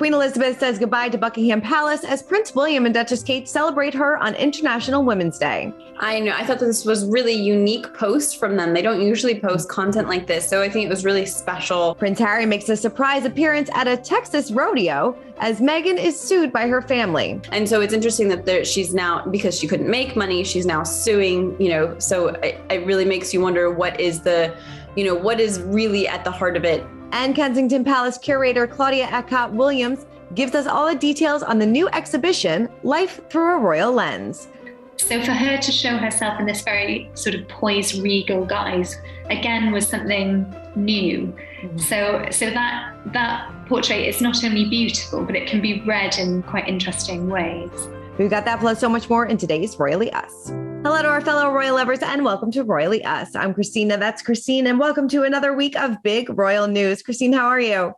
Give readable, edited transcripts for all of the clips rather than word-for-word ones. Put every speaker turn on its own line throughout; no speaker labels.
Queen Elizabeth says goodbye to Buckingham Palace as Prince William and Duchess Kate celebrate her on International Women's Day.
I know. I thought this was really unique post from them. They don't usually post content like this, so I think it was really special.
Prince Harry makes a surprise appearance at a Texas rodeo as Meghan is sued by her family.
And so it's interesting that she's now, because she couldn't make money, she's now suing, so it really makes you wonder what is really at the heart of it.
And Kensington Palace curator Claudia Eckhart-Williams gives us all the details on the new exhibition, Life Through a Royal Lens.
So for her to show herself in this very sort of poised, regal guise, again, was something new. Mm-hmm. So that portrait is not only beautiful, but it can be read in quite interesting ways.
We've got that plus so much more in today's Royally Us. Hello to our fellow royal lovers and welcome to Royally Us. I'm Christina, that's Christine, and welcome to another week of big royal news. Christine, how are you?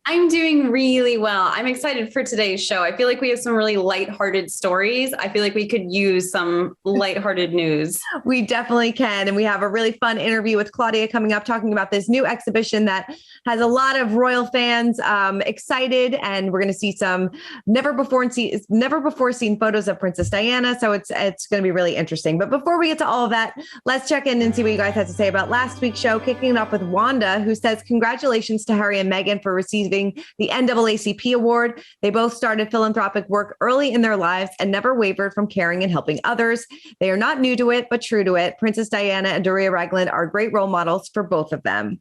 I'm doing really well. I'm excited for today's show. I feel like we have some really lighthearted stories. I feel like we could use some lighthearted news.
We definitely can. And we have a really fun interview with Claudia coming up, talking about this new exhibition that has a lot of royal fans excited. And we're going to see some never before seen photos of Princess Diana. So it's going to be really interesting. But before we get to all of that, let's check in and see what you guys had to say about last week's show, kicking it off with Wanda, who says congratulations to Harry and Meghan for receiving the NAACP award. They both started philanthropic work early in their lives and never wavered from caring and helping others. They are not new to it, but true to it. Princess Diana and Doria Ragland are great role models for both of them.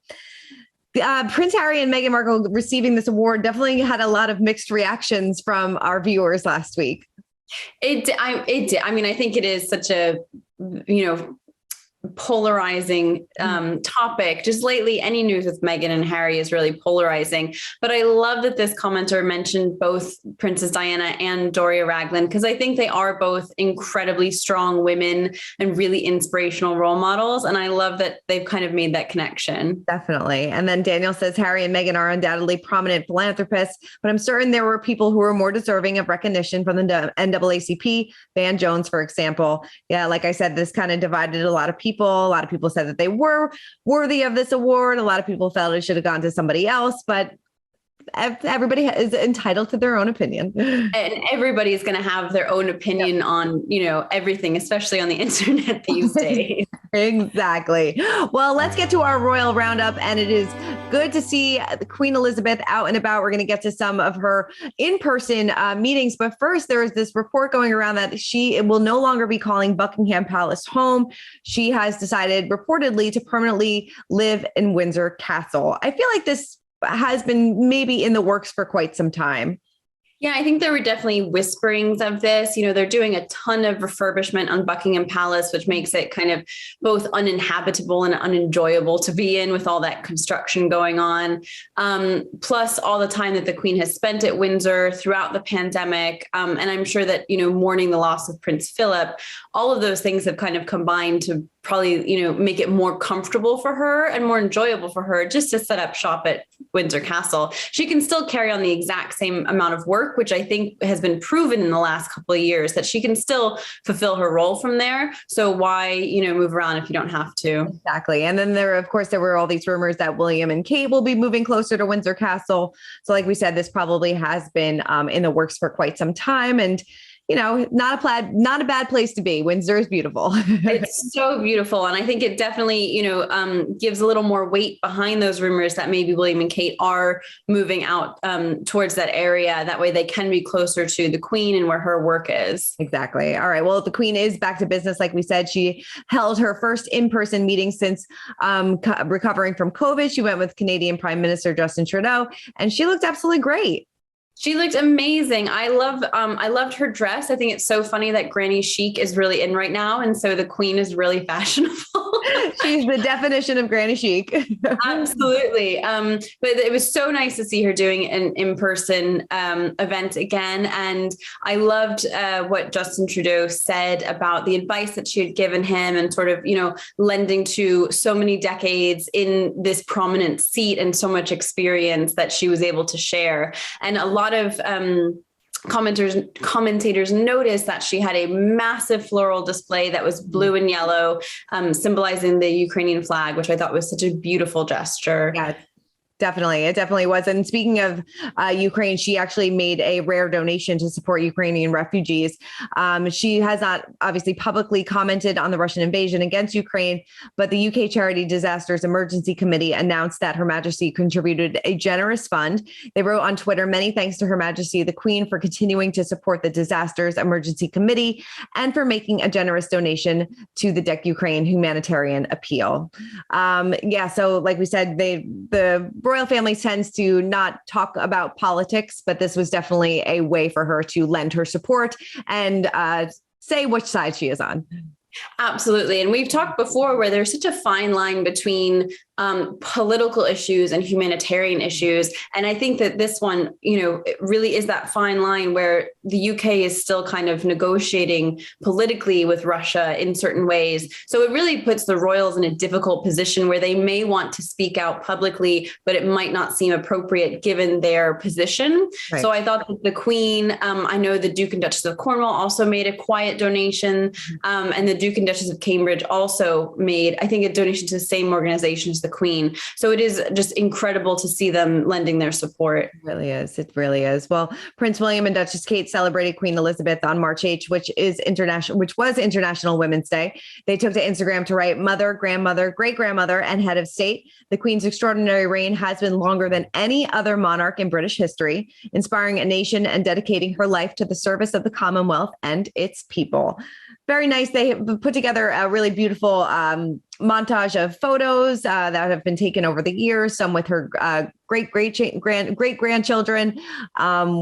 Prince Harry and Meghan Markle receiving this award definitely had a lot of mixed reactions from our viewers last week.
It did. I mean, I think it is such a, polarizing topic. Just lately, any news with Meghan and Harry is really polarizing. But I love that this commenter mentioned both Princess Diana and Doria Ragland, because I think they are both incredibly strong women and really inspirational role models. And I love that they've kind of made that connection.
Definitely. And then Daniel says Harry and Meghan are undoubtedly prominent philanthropists, but I'm certain there were people who were more deserving of recognition from the NAACP. Van Jones, for example. Yeah, like I said, this kind of divided a lot of people. A lot of people said that they were worthy of this award. A lot of people felt it should have gone to somebody else, but everybody is entitled to their own opinion.
And everybody's going to have their own opinion on, everything, especially on the internet these days.
Exactly. Well, let's get to our royal roundup. And it is good to see Queen Elizabeth out and about. We're going to get to some of her in-person meetings. But first, there is this report going around that she will no longer be calling Buckingham Palace home. She has decided reportedly to permanently live in Windsor Castle. I feel like this has been maybe in the works for quite some time.
Yeah, I think there were definitely whisperings of this. They're doing a ton of refurbishment on Buckingham Palace, which makes it kind of both uninhabitable and unenjoyable to be in with all that construction going on. Plus all the time that the Queen has spent at Windsor throughout the pandemic. And I'm sure that, mourning the loss of Prince Philip, all of those things have kind of combined to probably, make it more comfortable for her and more enjoyable for her just to set up shop at Windsor Castle. She can still carry on the exact same amount of work, which I think has been proven in the last couple of years that she can still fulfill her role from there. So why, move around if you don't have to?
Exactly. And then there were all these rumors that William and Kate will be moving closer to Windsor Castle. So like we said, this probably has been in the works for quite some time. And not a bad place to be. Windsor is beautiful.
It's so beautiful. And I think it definitely, gives a little more weight behind those rumors that maybe William and Kate are moving out towards that area. That way they can be closer to the Queen and where her work is.
Exactly. All right. Well, the Queen is back to business. Like we said, she held her first in-person meeting since recovering from COVID. She went with Canadian Prime Minister Justin Trudeau, and she looked absolutely great.
She looked amazing. I loved her dress. I think it's so funny that granny chic is really in right now. And so the Queen is really fashionable.
She's the definition of granny chic.
Absolutely. But it was so nice to see her doing an in-person event again. And I loved what Justin Trudeau said about the advice that she had given him and sort of, lending to so many decades in this prominent seat and so much experience that she was able to share. And a lot of commentators noticed that she had a massive floral display that was blue and yellow, symbolizing the Ukrainian flag, which I thought was such a beautiful gesture.
Yeah. Definitely. It definitely was. And speaking of Ukraine, she actually made a rare donation to support Ukrainian refugees. She has not obviously publicly commented on the Russian invasion against Ukraine, but the UK Charity Disasters Emergency Committee announced that Her Majesty contributed a generous fund. They wrote on Twitter, "Many thanks to Her Majesty the Queen for continuing to support the Disasters Emergency Committee and for making a generous donation to the DEC Ukraine humanitarian appeal." So like we said, the royal family tends to not talk about politics, but this was definitely a way for her to lend her support and say which side she is on.
Absolutely. And we've talked before where there's such a fine line between political issues and humanitarian issues. And I think that this one, it really is that fine line where the UK is still kind of negotiating politically with Russia in certain ways. So it really puts the royals in a difficult position where they may want to speak out publicly, but it might not seem appropriate given their position. Right. So I thought that the Queen, I know the Duke and Duchess of Cornwall also made a quiet donation, and the Duke and Duchess of Cambridge also made, I think, a donation to the same organization as the Queen. So it is just incredible to see them lending their support.
It really is. It really is. Well, Prince William and Duchess Kate celebrated Queen Elizabeth on March 8th, which was International Women's Day. They took to Instagram to write, "Mother, grandmother, great-grandmother, and head of state. The Queen's extraordinary reign has been longer than any other monarch in British history, inspiring a nation and dedicating her life to the service of the Commonwealth and its people." Very nice. They have put together a really beautiful montage of photos that have been taken over the years, some with her great-grandchildren,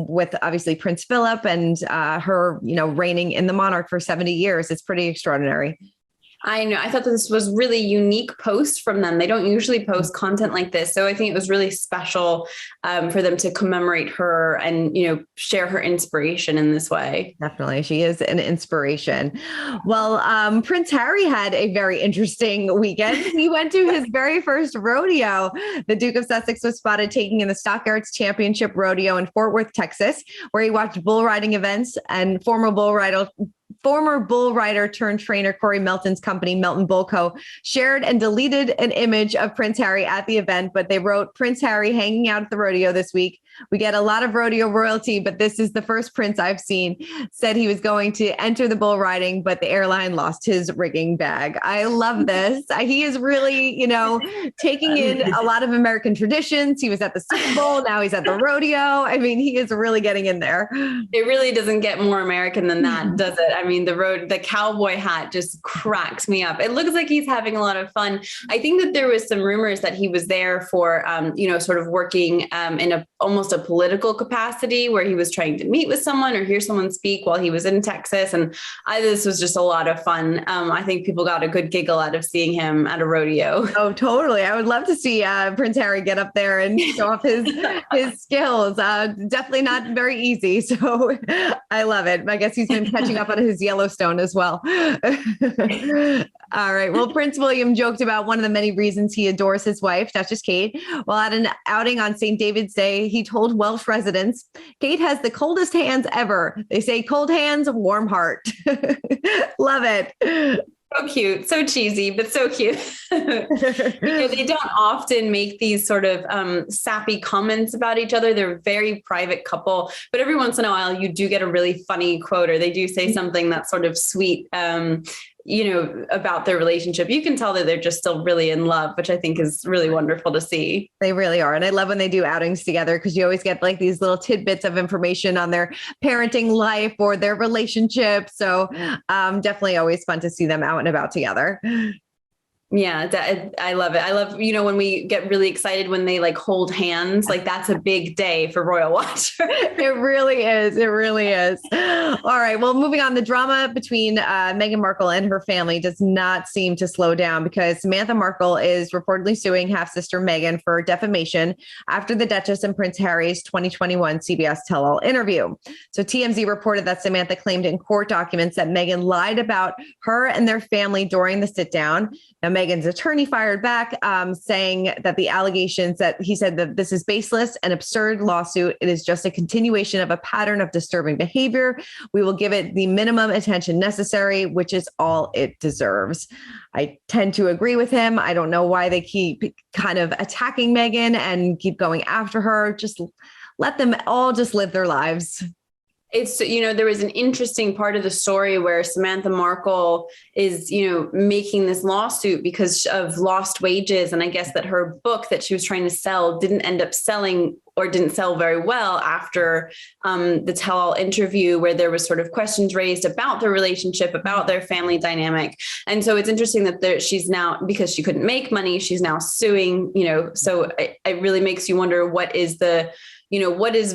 with obviously Prince Philip and her, reigning in the monarch for 70 years. It's pretty extraordinary.
I know. I thought this was really unique post from them. They don't usually post content like this. So I think it was really special for them to commemorate her and, share her inspiration in this way.
Definitely. She is an inspiration. Well, Prince Harry had a very interesting weekend. He went to his very first rodeo. The Duke of Sussex was spotted taking in the Stockyards Championship Rodeo in Fort Worth, Texas, where he watched bull riding events, and former bull rider turned trainer Corey Melton's company, Melton Bull Co., shared and deleted an image of Prince Harry at the event, but they wrote, "Prince Harry hanging out at the rodeo this week. We get a lot of rodeo royalty, but this is the first prince I've seen." Said he was going to enter the bull riding, but the airline lost his rigging bag. I love this. He is really, taking in a lot of American traditions. He was at the Super Bowl. Now he's at the rodeo. I mean, he is really getting in there.
It really doesn't get more American than that, does it? I mean, the cowboy hat just cracks me up. It looks like he's having a lot of fun. I think that there was some rumors that he was there for, sort of working in almost a political capacity where he was trying to meet with someone or hear someone speak while he was in Texas. And this was just a lot of fun. I think people got a good giggle out of seeing him at a rodeo.
Oh, totally. I would love to see Prince Harry get up there and show off his skills. Definitely not very easy. So I love it. I guess he's been catching up on his Yellowstone as well. All right. Well, Prince William joked about one of the many reasons he adores his wife, Duchess Kate. While at an outing on St. David's Day, he told Welsh residents, "Kate has the coldest hands ever. They say cold hands, warm heart." Love it.
So cute, so cheesy, but so cute. They don't often make these sort of sappy comments about each other. They're a very private couple, but every once in a while you do get a really funny quote, or they do say something that's sort of sweet, about their relationship. You can tell that they're just still really in love, which I think is really wonderful to see.
They really are. And I love when they do outings together, because you always get like these little tidbits of information on their parenting life or their relationship. So definitely always fun to see them out and about together.
Yeah, I love it. I love, when we get really excited when they like hold hands, like that's a big day for Royal Watch.
It really is. It really is. All right. Well, moving on, the drama between Meghan Markle and her family does not seem to slow down, because Samantha Markle is reportedly suing half-sister Meghan for defamation after the Duchess and Prince Harry's 2021 CBS Tell-All interview. So TMZ reported that Samantha claimed in court documents that Meghan lied about her and their family during the sit-down. Now, Meghan's attorney fired back, saying that the allegations that he said that this is baseless and absurd lawsuit. It is just a continuation of a pattern of disturbing behavior. We will give it the minimum attention necessary, which is all it deserves. I tend to agree with him. I don't know why they keep kind of attacking Meghan and keep going after her. Just let them all just live their lives.
It's, there was an interesting part of the story where Samantha Markle is, making this lawsuit because of lost wages. And I guess that her book that she was trying to sell didn't end up selling or didn't sell very well after the tell-all interview where there was sort of questions raised about their relationship, about their family dynamic. And so it's interesting that she's now, because she couldn't make money, she's now suing, so it really makes you wonder what is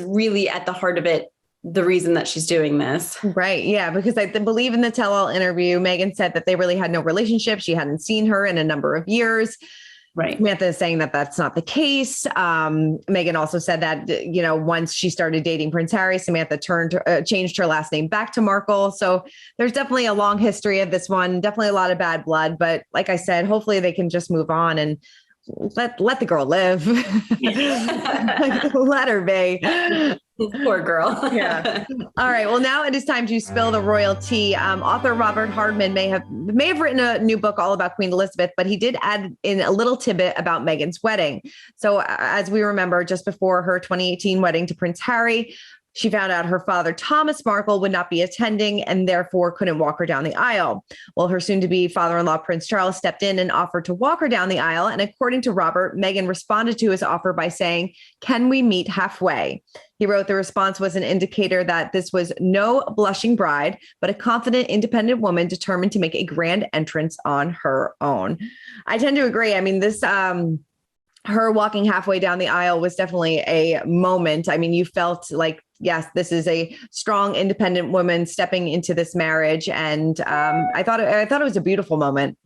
really at the heart of it, the reason that she's doing this.
Right. Yeah. Because I believe in the tell-all interview, Meghan said that they really had no relationship. She hadn't seen her in a number of years.
Right.
Samantha is saying that that's not the case. Meghan also said that, once she started dating Prince Harry, Samantha changed her last name back to Markle. So there's definitely a long history of this one, definitely a lot of bad blood. But like I said, hopefully they can just move on and let the girl live. Let her be.
Poor girl.
Yeah. All right. Well, now it is time to spill the royal tea. Author Robert Hardman may have written a new book all about Queen Elizabeth, but he did add in a little tidbit about Meghan's wedding. So as we remember, just before her 2018 wedding to Prince Harry, she found out her father, Thomas Markle, would not be attending and therefore couldn't walk her down the aisle. Well, her soon-to-be father-in-law, Prince Charles, stepped in and offered to walk her down the aisle. And according to Robert, Meghan responded to his offer by saying, "Can we meet halfway?" He wrote the response was an indicator that this was no blushing bride, but a confident, independent woman determined to make a grand entrance on her own. I tend to agree. I mean, this her walking halfway down the aisle was definitely a moment. I mean, you felt like, yes, this is a strong, independent woman stepping into this marriage. And I thought it was a beautiful moment.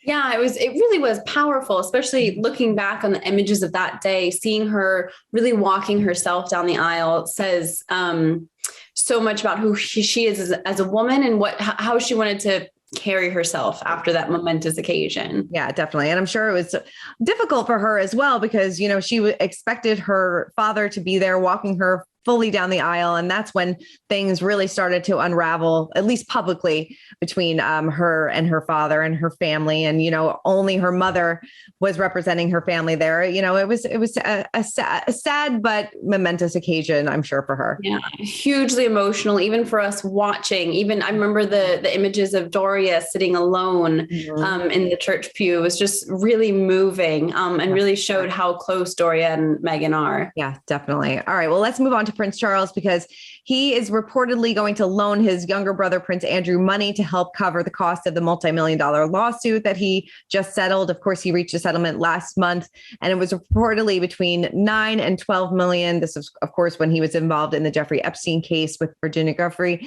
Yeah, it really was powerful, especially looking back on the images of that day, seeing her really walking herself down the aisle says so much about who she is as a woman and how she wanted to carry herself after that momentous occasion.
Yeah, definitely. And I'm sure it was difficult for her as well, because, she expected her father to be there walking her fully down the aisle. And that's when things really started to unravel, at least publicly, between her and her father and her family. And, only her mother was representing her family there. It was a sad but momentous occasion, I'm sure, for her.
Yeah, hugely emotional, even for us watching. Even I remember the images of Doria sitting alone in the church pew. It was just really moving and really showed how close Doria and Meghan are.
Yeah, definitely. All right, well, let's move on to Prince Charles, because he is reportedly going to loan his younger brother, Prince Andrew, money to help cover the cost of the multi-million-dollar lawsuit that he just settled. Of course, he reached a settlement last month, and it was reportedly between 9 and 12 million. This is, of course, when he was involved in the Jeffrey Epstein case with Virginia Giuffre.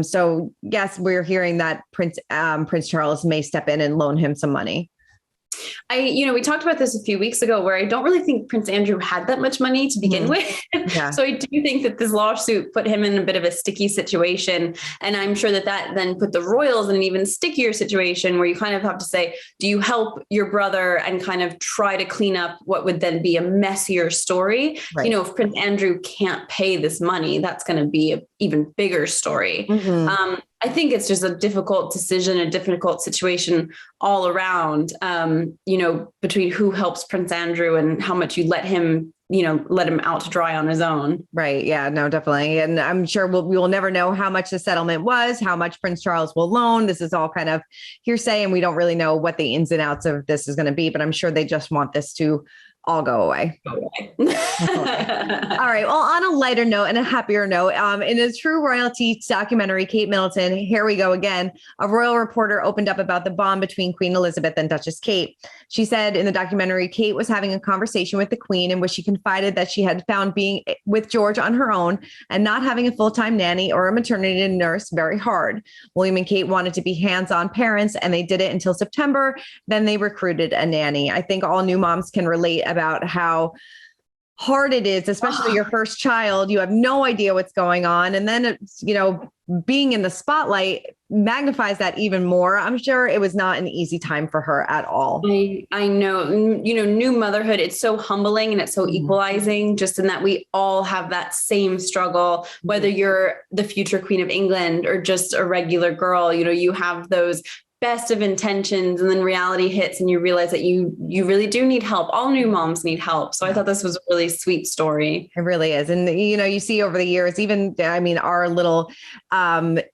So yes, we're hearing that Prince Charles may step in and loan him some money.
We talked about this a few weeks ago, where I don't really think Prince Andrew had that much money to begin with. Yeah. So I do think that this lawsuit put him in a bit of a sticky situation. And I'm sure that then put the royals in an even stickier situation, where you kind of have to say, do you help your brother and kind of try to clean up what would then be a messier story? Right. If Prince Andrew can't pay this money, that's going to be an even bigger story. Mm-hmm. I think it's just a difficult decision, a difficult situation all around, between who helps Prince Andrew and how much you let him out to dry on his own.
Right. Yeah, no, definitely. And I'm sure we will never know how much the settlement was, how much Prince Charles will loan. This is all kind of hearsay, and we don't really know what the ins and outs of this is going to be, but I'm sure they just want this to all go away. All right. Well, on a lighter note and a happier note, in a true royalty documentary, Kate Middleton, here we go again. A royal reporter opened up about the bond between Queen Elizabeth and Duchess Kate. She said in the documentary, Kate was having a conversation with the Queen in which she confided that she had found being with George on her own and not having a full-time nanny or a maternity nurse very hard. William and Kate wanted to be hands-on parents, and they did it until September. Then they recruited a nanny. I think all new moms can relate about how hard it is, especially your first child. You have no idea what's going on. And then it's, being in the spotlight magnifies that even more. I'm sure it was not an easy time for her at all.
I know, new motherhood, it's so humbling and it's so equalizing, just in that we all have that same struggle, whether you're the future Queen of England or just a regular girl. You have those best of intentions, and then reality hits and you realize that you really do need help. All new moms need help. So I thought this was a really sweet story.
It really is. And, you see over the years, even, our little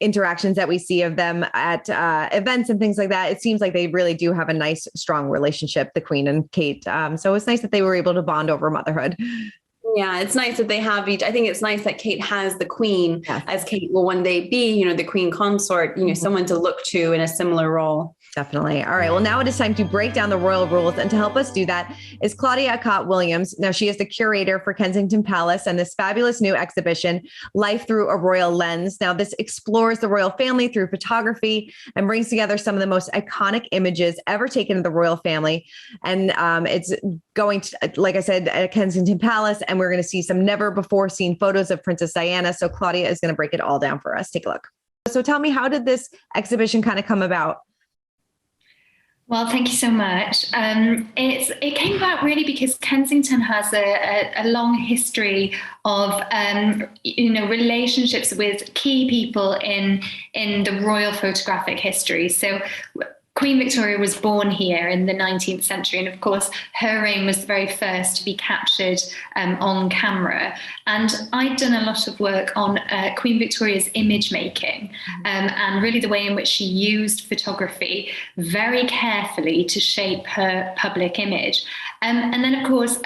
interactions that we see of them at events and things like that, it seems like they really do have a nice, strong relationship, the Queen and Kate. So it's nice that they were able to bond over motherhood.
Yeah, it's nice that they have each. I think it's nice that Kate has the Queen, as Kate will one day be, the Queen consort, someone to look to in a similar role.
Definitely. All right. Well, now it is time to break down the royal rules. And to help us do that is Claudia Cott-Williams. Now, she is the curator for Kensington Palace and this fabulous new exhibition, Life Through a Royal Lens. Now, this explores the royal family through photography and brings together some of the most iconic images ever taken of the royal family. And it's going to, like I said, at Kensington Palace, and we're going to see some never before seen photos of Princess Diana. So Claudia is going to break it all down for us. Take a look. So tell me, how did this exhibition kind of come about?
Well, thank you so much. It came about really because Kensington has a long history of relationships with key people in the royal photographic history. So Queen Victoria was born here in the 19th century, and of course, her reign was the very first to be captured on camera. And I'd done a lot of work on Queen Victoria's image making and really the way in which she used photography very carefully to shape her public image. And then, of course,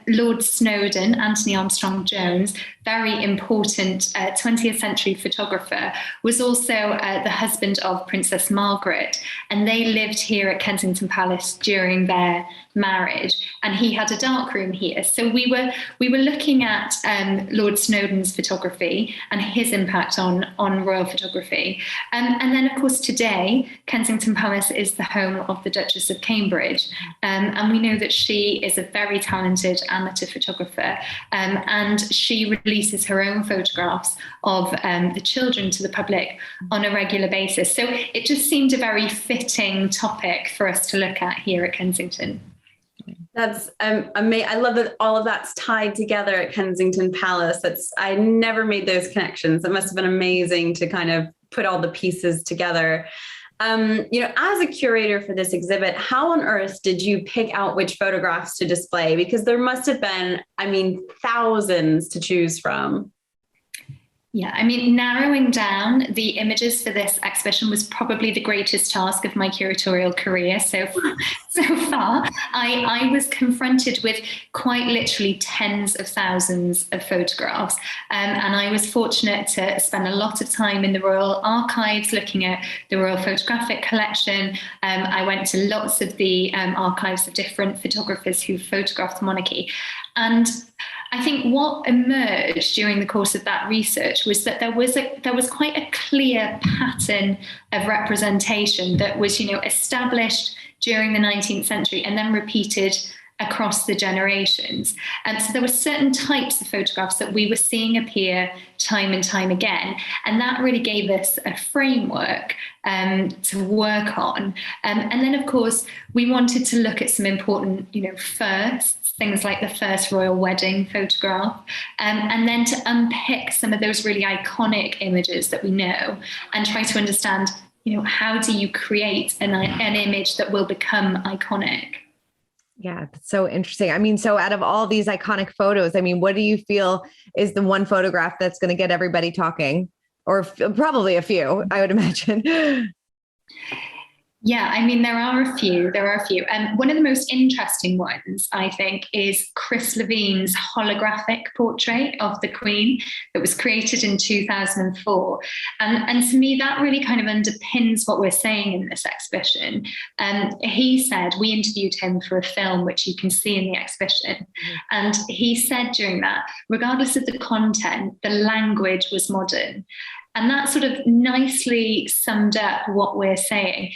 Lord Snowdon, Anthony Armstrong-Jones, very important 20th century photographer, was also the husband of Princess Margaret. And they lived here at Kensington Palace during their marriage, and he had a darkroom here. So we were looking at Lord Snowdon's photography and his impact on royal photography. And then, of course, today, Kensington Palace is the home of the Duchess of Cambridge. And we know that she is a very talented amateur photographer, and she releases her own photographs of the children to the public on a regular basis. So it just seemed a very fitting topic for us to look at here at Kensington.
That's amazing. I love that all of that's tied together at Kensington Palace. I never made those connections. It must have been amazing to kind of put all the pieces together. As a curator for this exhibit, how on earth did you pick out which photographs to display? Because there must have been, thousands to choose from.
Yeah, narrowing down the images for this exhibition was probably the greatest task of my curatorial career so far. I was confronted with quite literally tens of thousands of photographs, and I was fortunate to spend a lot of time in the Royal Archives looking at the Royal Photographic Collection. I went to lots of the archives of different photographers who photographed the monarchy. And I think what emerged during the course of that research was that there was quite a clear pattern of representation that was, established during the 19th century and then repeated across the generations. And so there were certain types of photographs that we were seeing appear time and time again. And that really gave us a framework to work on. And then, of course, we wanted to look at some important, firsts, things like the first royal wedding photograph, and then to unpick some of those really iconic images that we know and try to understand, how do you create an image that will become iconic?
Yeah, that's so interesting. So out of all these iconic photos, what do you feel is the one photograph that's going to get everybody talking? Or probably a few, I would imagine.
Yeah, there are a few. And one of the most interesting ones, I think, is Chris Levine's holographic portrait of the Queen that was created in 2004. And to me, that really kind of underpins what we're saying in this exhibition. He said, we interviewed him for a film, which you can see in the exhibition. Mm-hmm. And he said during that, regardless of the content, the language was modern. And that sort of nicely summed up what we're saying.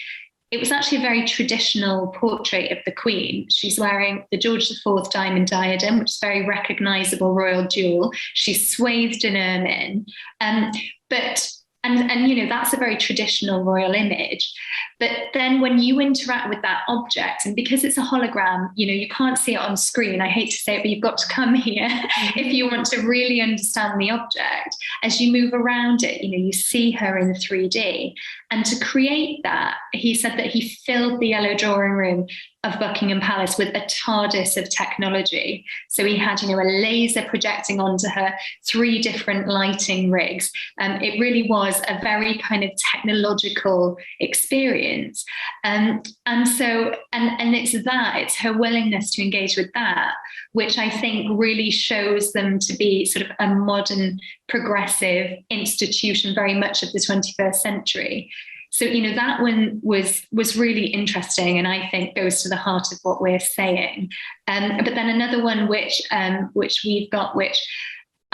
it was actually a very traditional portrait of the Queen. She's wearing the George IV diamond diadem, which is a very recognizable royal jewel. She's swathed in ermine. But that's a very traditional royal image. But then when you interact with that object, and because it's a hologram, you can't see it on screen. I hate to say it, but you've got to come here if you want to really understand the object. As you move around it, you see her in 3D. And to create that, he said that he filled the yellow drawing room of Buckingham Palace with a TARDIS of technology. So he had, a laser projecting onto her, 3 different lighting rigs. It really was a very kind of technological experience. And it's her willingness to engage with that, which I think really shows them to be sort of a modern, progressive institution, very much of the 21st century. So, that one was really interesting, and I think goes to the heart of what we're saying. But then another one which we've got, which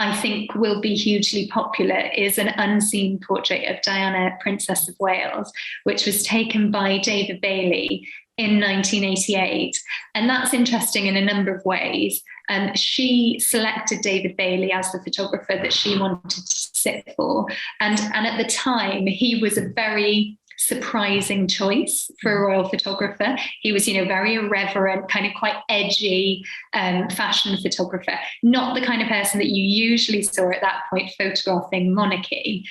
I think will be hugely popular, is an unseen portrait of Diana, Princess of Wales, which was taken by David Bailey in 1988. And that's interesting in a number of ways. She selected David Bailey as the photographer that she wanted to sit for. And at the time, he was a very surprising choice for a royal photographer. He was, very irreverent, kind of quite edgy fashion photographer, not the kind of person that you usually saw at that point photographing monarchy.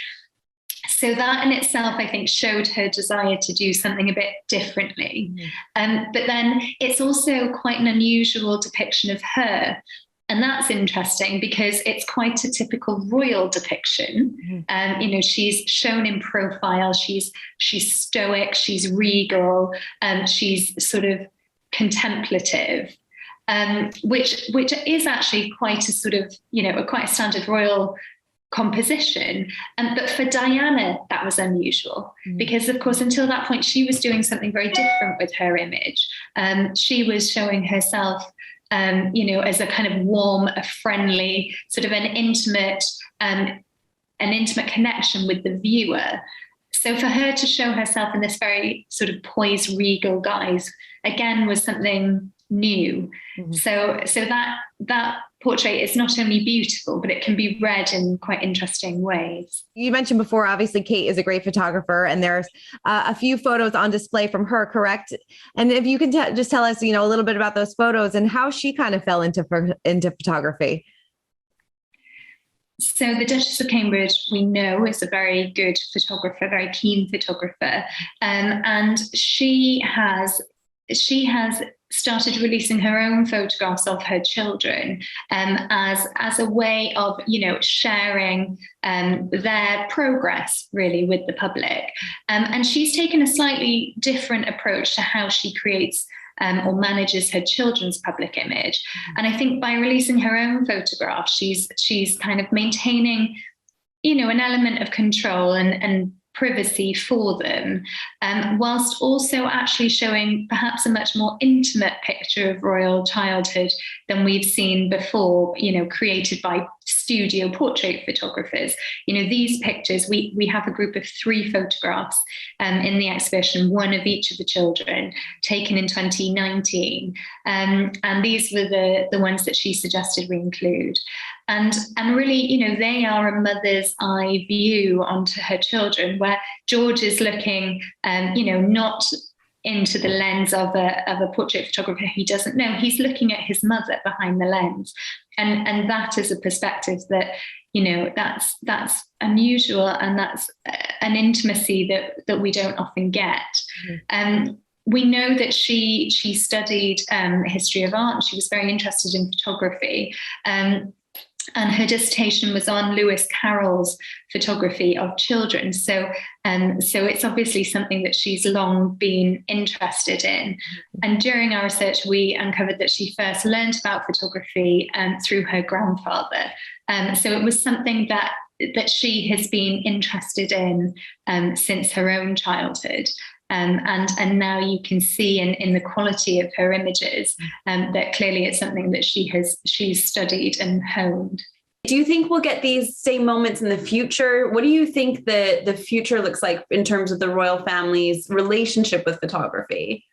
So that in itself, I think, showed her desire to do something a bit differently. But then it's also quite an unusual depiction of her. And that's interesting because it's quite a typical royal depiction. She's shown in profile, she's stoic, she's regal, she's sort of contemplative, which is actually quite a sort of, quite a standard royal composition. But for Diana, that was unusual because, of course, until that point, she was doing something very different with her image. She was showing herself, as a kind of warm, a friendly, sort of an intimate connection with the viewer. So for her to show herself in this very sort of poised, regal guise, again, was something new. So that portrait is not only beautiful, but it can be read in quite interesting ways.
You mentioned before, obviously, Kate is a great photographer, and there's a few photos on display from her, correct? And if you can just tell us, a little bit about those photos and how she kind of fell into photography.
So the Duchess of Cambridge, we know, is a very good photographer, very keen photographer, and she has started releasing her own photographs of her children as a way of, sharing their progress really with the public. And she's taken a slightly different approach to how she creates or manages her children's public image. And I think by releasing her own photographs, she's kind of maintaining, an element of control and privacy for them, whilst also actually showing perhaps a much more intimate picture of royal childhood than we've seen before, created by studio portrait photographers. These pictures, we have a group of 3 photographs in the exhibition, one of each of the children, taken in 2019. And these were the ones that she suggested we include. And really, they are a mother's eye view onto her children, where George is looking, not into the lens of a portrait photographer who doesn't know. He's looking at his mother behind the lens. And that is a perspective that, that's unusual, and that's an intimacy that we don't often get. We know that she studied history of art. She was very interested in photography. And her dissertation was on Lewis Carroll's photography of children. So it's obviously something that she's long been interested in. And during our research, we uncovered that she first learned about photography through her grandfather. So it was something that she has been interested in since her own childhood. And now you can see in the quality of her images that clearly it's something that she's studied and honed.
Do you think we'll get these same moments in the future? What do you think the future looks like in terms of the royal family's relationship with photography?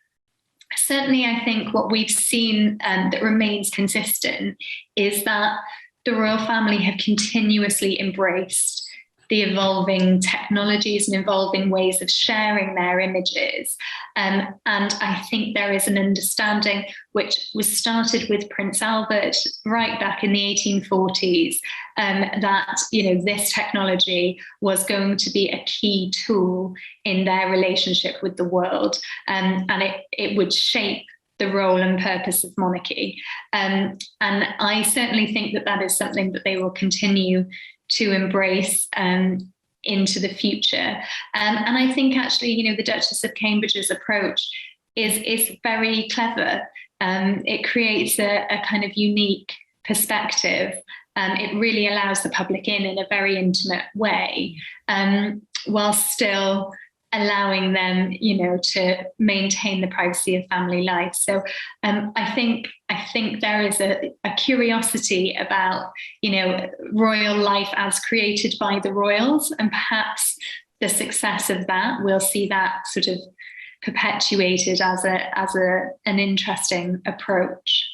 Certainly, I think what we've seen that remains consistent is that the royal family have continuously embraced the evolving technologies and evolving ways of sharing their images. And I think there is an understanding which was started with Prince Albert right back in the 1840s, that, this technology was going to be a key tool in their relationship with the world, and it would shape the role and purpose of monarchy. And I certainly think that is something that they will continue to embrace into the future. And I think actually, the Duchess of Cambridge's approach is very clever. It creates a kind of unique perspective. It really allows the public in a very intimate way, while still allowing them, to maintain the privacy of family life. So I think there is a curiosity about, royal life as created by the royals, and perhaps the success of that, we'll see that sort of perpetuated as an interesting approach.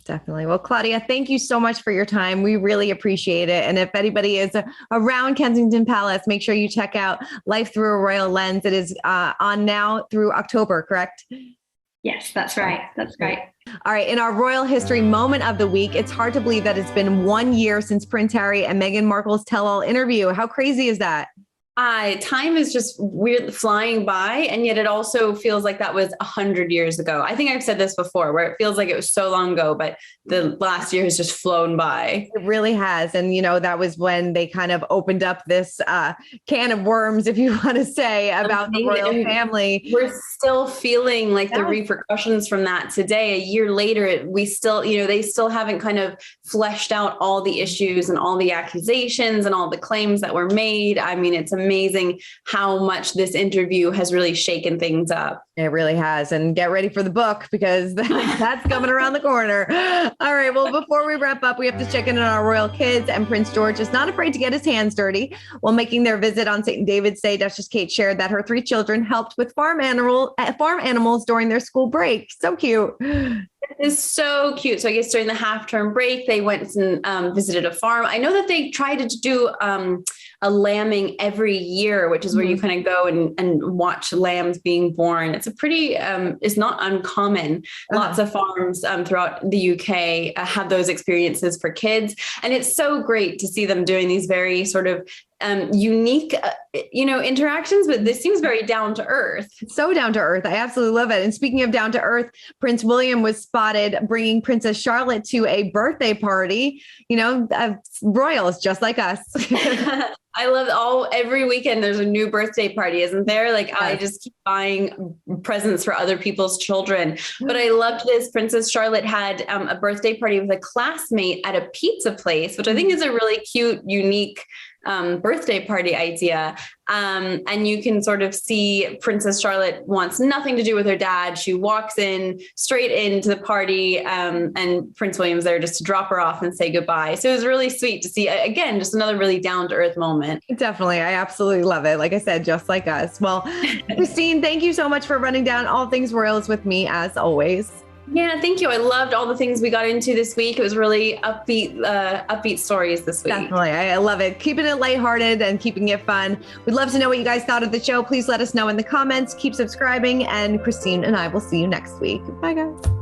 Definitely. Well, Claudia, thank you so much for your time. We really appreciate it. And if anybody is around Kensington Palace, make sure you check out Life Through a Royal Lens. It is on now through October, correct?
Yes, that's right. That's right.
All right. In our royal history moment of the week, it's hard to believe that it's been 1 year since Prince Harry and Meghan Markle's tell-all interview. How crazy is that?
Time is just weird flying by. And yet it also feels like that was 100 years ago. I think I've said this before, where it feels like it was so long ago, but the last year has just flown by.
It really has. And, that was when they kind of opened up this can of worms, if you want to say, about the royal family.
We're still feeling like the repercussions from that today. A year later, we still, they still haven't kind of fleshed out all the issues and all the accusations and all the claims that were made. I mean, it's amazing how much this interview has really shaken things up.
It really has. And get ready for the book, because that's coming around the corner. All right. Well, before we wrap up, we have to check in on our royal kids, and Prince George is not afraid to get his hands dirty. While making their visit on St. David's Day, Duchess Kate shared that her 3 children helped with farm animals during their school break. So cute.
It is so cute. So I guess during the half-term break, they went and visited a farm. I know that they tried to do a lambing every year, which is where you kind of go and watch lambs being born. It's a pretty, it's not uncommon. Lots of farms throughout the UK have those experiences for kids. And it's so great to see them doing these very sort of unique, interactions, but this seems very down to earth. So
down to earth. I absolutely love it. And speaking of down to earth, Prince William was spotted bringing Princess Charlotte to a birthday party, royals just like us.
I love every weekend there's a new birthday party, isn't there? Like, I just keep buying presents for other people's children. But I loved this. Princess Charlotte had a birthday party with a classmate at a pizza place, which I think is a really cute, unique birthday party idea. And you can sort of see Princess Charlotte wants nothing to do with her dad. She walks in straight into the party, and Prince William's there just to drop her off and say goodbye. So it was really sweet to see, again, just another really down to earth moment.
Definitely. I absolutely love it. Like I said, just like us. Well, Christine, thank you so much for running down all things royals with me, as always.
Yeah, thank you. I loved all the things we got into this week. It was really upbeat stories this week.
Definitely. I love it. Keeping it lighthearted and keeping it fun. We'd love to know what you guys thought of the show. Please let us know in the comments. Keep subscribing, and Christine and I will see you next week. Bye, guys.